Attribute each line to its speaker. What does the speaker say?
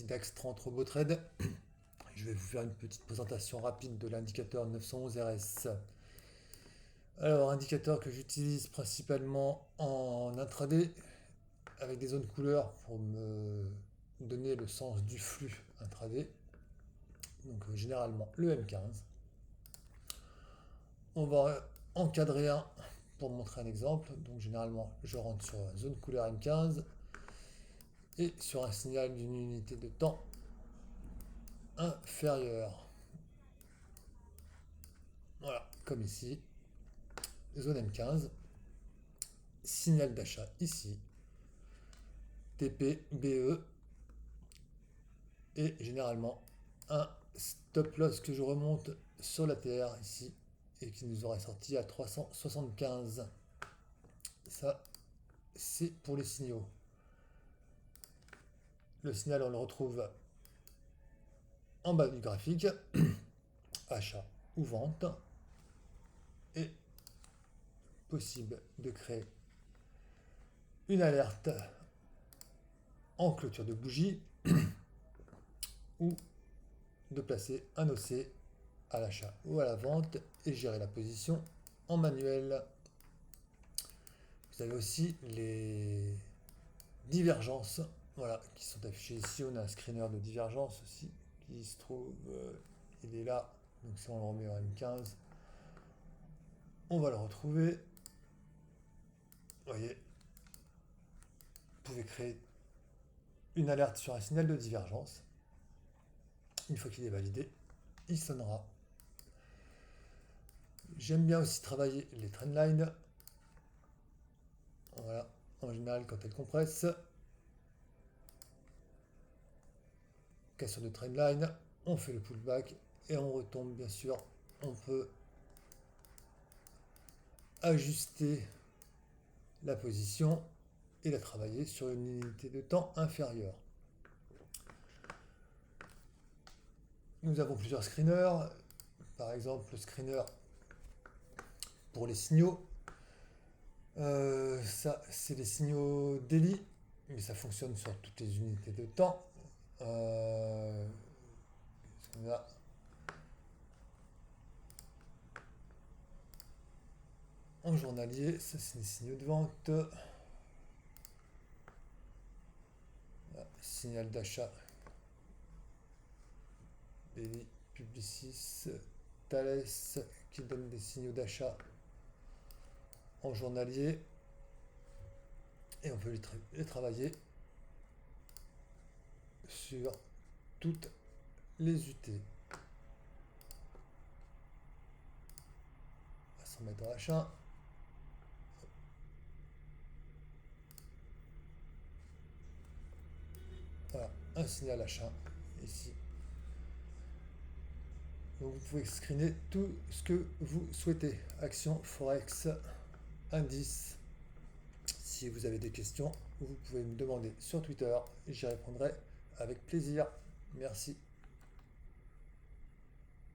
Speaker 1: DAX 30 RoboTrade. Je vais vous faire une petite présentation rapide de l'indicateur 911 RS. Alors, indicateur que j'utilise principalement en intraday avec des zones couleurs pour me donner le sens du flux intraday. Donc, généralement le M15. On va encadrer un pour montrer un exemple. Donc, généralement, je rentre sur zone couleur M15 et sur un signal d'une unité de temps inférieure. Voilà, comme ici, zone M15, signal d'achat ici, TP, BE, et généralement un stop loss que je remonte sur la TR ici, et qui nous aurait sorti à 375. Ça, c'est pour les signaux. Le signal, on le retrouve en bas du graphique, achat ou vente, et possible de créer une alerte en clôture de bougie ou de placer un OC à l'achat ou à la vente et gérer la position en manuel. Vous avez aussi les divergences, voilà, qui sont affichées ici. On a un screener de divergence aussi qui se trouve, il est là. Donc si on le remet en M15, on va le retrouver. Vous voyez, vous pouvez créer une alerte sur un signal de divergence. Une fois qu'il est validé, il sonnera. J'aime bien aussi travailler les trendlines. Voilà, en général quand elles compressent. Cassure de trendline, on fait le pullback et on retombe bien sûr. On peut ajuster la position et la travailler sur une unité de temps inférieure. Nous avons plusieurs screeners, par exemple le screener pour les signaux. Ça, c'est les signaux daily, mais ça fonctionne sur toutes les unités de temps. Qu'est-ce qu'on a ? En journalier, ça c'est les signaux de vente. Là, signal d'achat. Daily, Publicis, Thales qui donne des signaux d'achat en journalier. Et on peut les travailler sur toutes les UT. On va s'en mettre dans l'achat. Voilà, un signal achat ici. Donc vous pouvez screener tout ce que vous souhaitez. Action, Forex, indice. Si vous avez des questions, vous pouvez me demander sur Twitter. J'y répondrai avec plaisir. Merci.